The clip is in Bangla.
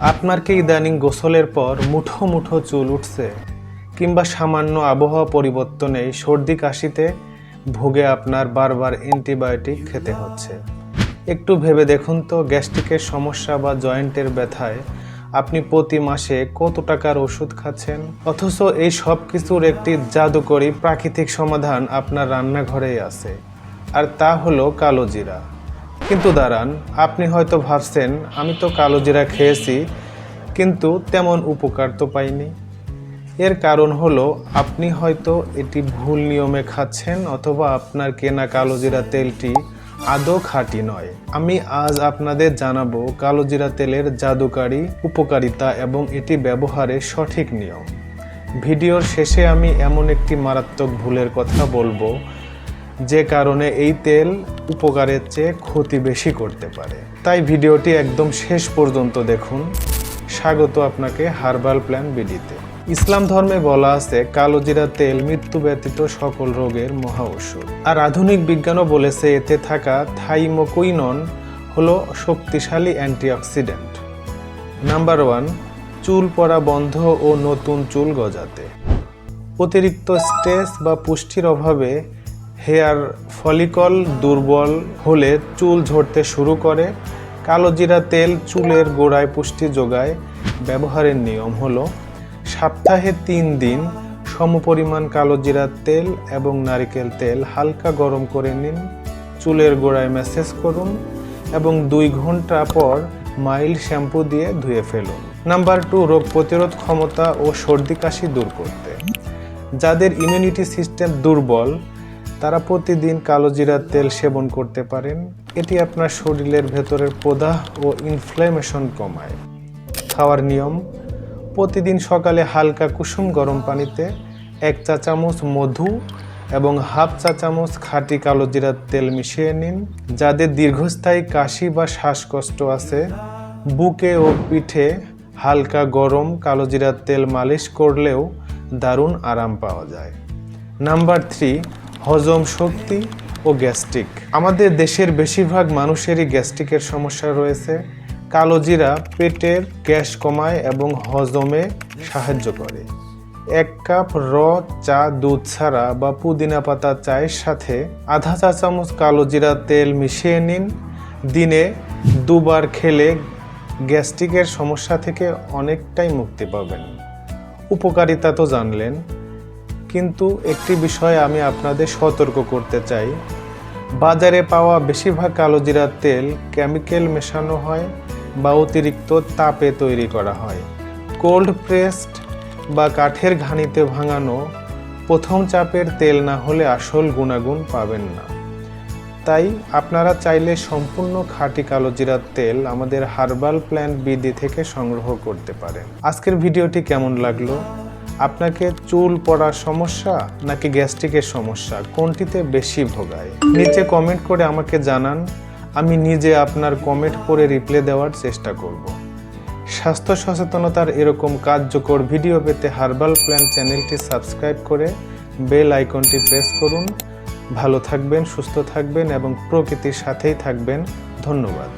আপনার কি ইদানিং গোসলের পর মুঠো মুঠো চুল উঠছে, কিংবা সামান্য আবহাওয়া পরিবর্তনে সর্দি কাশিতে ভুগে আপনার বারবার অ্যান্টিবায়োটিক খেতে হচ্ছে? একটু ভেবে দেখুন তো, গ্যাস্ট্রিকের সমস্যা বা জয়েন্টের ব্যথায় আপনি প্রতি মাসে কত টাকার ওষুধ খাচ্ছেন, অথচ এই সব কিছুর একটি জাদুকরী প্রাকৃতিক সমাধান আপনার রান্নাঘরেই আছে, আর তা হলো কালো জিরা। কিন্তু দাঁড়ান, আপনি হয়তো ভাবছেন আমি তো কালো জিরা খেয়েছি, কিন্তু তেমন উপকার তো পাইনি। এর কারণ হলো আপনি হয়তো এটি ভুল নিয়মে খাচ্ছেন, অথবা আপনার কেনা কালো জিরা তেলটি আদৌ খাঁটি নয়। আমি আজ আপনাদের জানাবো কালো জিরা তেলের জাদুকারী উপকারিতা এবং এটি ব্যবহারের সঠিক নিয়ম। ভিডিওর শেষে আমি এমন একটি মারাত্মক ভুলের কথা বলবো যে কারণে এই তেল উপকারের চেয়ে ক্ষতি বেশি করতে পারে। তাই ভিডিওটি একদম শেষ পর্যন্ত দেখুন। স্বাগত আপনাকে হার্বাল প্ল্যান বিডিতে। ইসলাম ধর্মে বলা আছে কালো জিরা তেল মৃত্যু ব্যতীত সকল রোগের মহা ঔষধ। আর আধুনিক বিজ্ঞানও বলেছে এতে থাকা থাইমোকুইনন হলো শক্তিশালী অ্যান্টিঅক্সিডেন্ট। নাম্বার 1, চুল পড়া বন্ধ ও নতুন চুল গজাতে। অতিরিক্ত স্ট্রেস বা পুষ্টির অভাবে হেয়ার ফলিকল দুর্বল হলে চুল ঝরতে শুরু করে। কালো জিরা তেল চুলের গোড়ায় পুষ্টি যোগায়। ব্যবহারের নিয়ম হলো সপ্তাহে 3 দিন সমপরিমাণ কালো জিরা তেল এবং নারকেল তেল হালকা গরম করে নিন, চুলের গোড়ায় ম্যাসেজ করুন এবং 2 ঘন্টা পর মাইল্ড শ্যাম্পু দিয়ে ধুয়ে ফেলুন। নাম্বার 2, রোগ প্রতিরোধ ক্ষমতা ও সর্দি কাশি দূর করতে। যাদের ইমিউনিটি সিস্টেম দুর্বল তারা প্রতিদিন কালো জিরার তেল সেবন করতে পারেন। এটি আপনার শরীরের ভেতরের প্রদাহ ও ইনফ্ল্যামেশন কমায়। খাওয়ার নিয়ম: প্রতিদিন সকালে হালকা কুসুম গরম পানিতে 1 চা চামচ মধু এবং হাফ চা চামচ খাঁটি কালো জিরার তেল মিশিয়ে নিন। যাদের দীর্ঘস্থায়ী কাশি বা শ্বাসকষ্ট আছে, বুকে ও পিঠে হালকা গরম কালো জিরার তেল মালিশ করলেও দারুণ আরাম পাওয়া যায়। নাম্বার 3, হজম শক্তি ও গ্যাস্ট্রিক। আমাদের দেশের বেশিরভাগ মানুষেরই গ্যাস্ট্রিকের সমস্যা রয়েছে। কালো জিরা পেটের গ্যাস কমায় এবং হজমে সাহায্য করে। 1 কাপ চা দুধ ছাড়া বা পুদিনা পাতা চায়ের সাথে আধা চা চামচ কালো জিরা তেল মিশিয়ে নিন। দিনে 2 বার খেলে গ্যাস্ট্রিকের সমস্যা থেকে অনেকটাই মুক্তি পাবেন। উপকারিতা তো জানলেন, কিন্তু একটি বিষয়ে আমি আপনাদের সতর্ক করতে চাই। বাজারে পাওয়া বেশিরভাগ কালো জিরার তেল কেমিক্যাল মেশানো হয় বা অতিরিক্ত তাপে তৈরি করা হয়। কোল্ড প্রেসড বা কাঠের ঘানিতে ভাঙানো প্রথম চাপের তেল না হলে আসল গুণাগুণ পাবেন না। তাই আপনারা চাইলে সম্পূর্ণ খাঁটি কালো জিরার তেল আমাদের হার্বাল প্ল্যান বিডি থেকে সংগ্রহ করতে পারেন। আজকের ভিডিওটি কেমন লাগলো? আপনাকে চুল পড়ার সমস্যা নাকি গ্যাস্ট্রিকের সমস্যা, কোনটিতে বেশি ভোগায়? নিচে কমেন্ট করে আমাকে জানান। আমি নিজে আপনার কমেন্ট পড়ে রিপ্লাই দেওয়ার চেষ্টা করব। স্বাস্থ্য সচেতনতার এরকম কার্যকর ভিডিও পেতে হার্বাল প্ল্যান চ্যানেলটি সাবস্ক্রাইব করে বেল আইকনটি প্রেস করুন। ভালো থাকবেন, সুস্থ থাকবেন এবং প্রকৃতির সাথেই থাকবেন। ধন্যবাদ।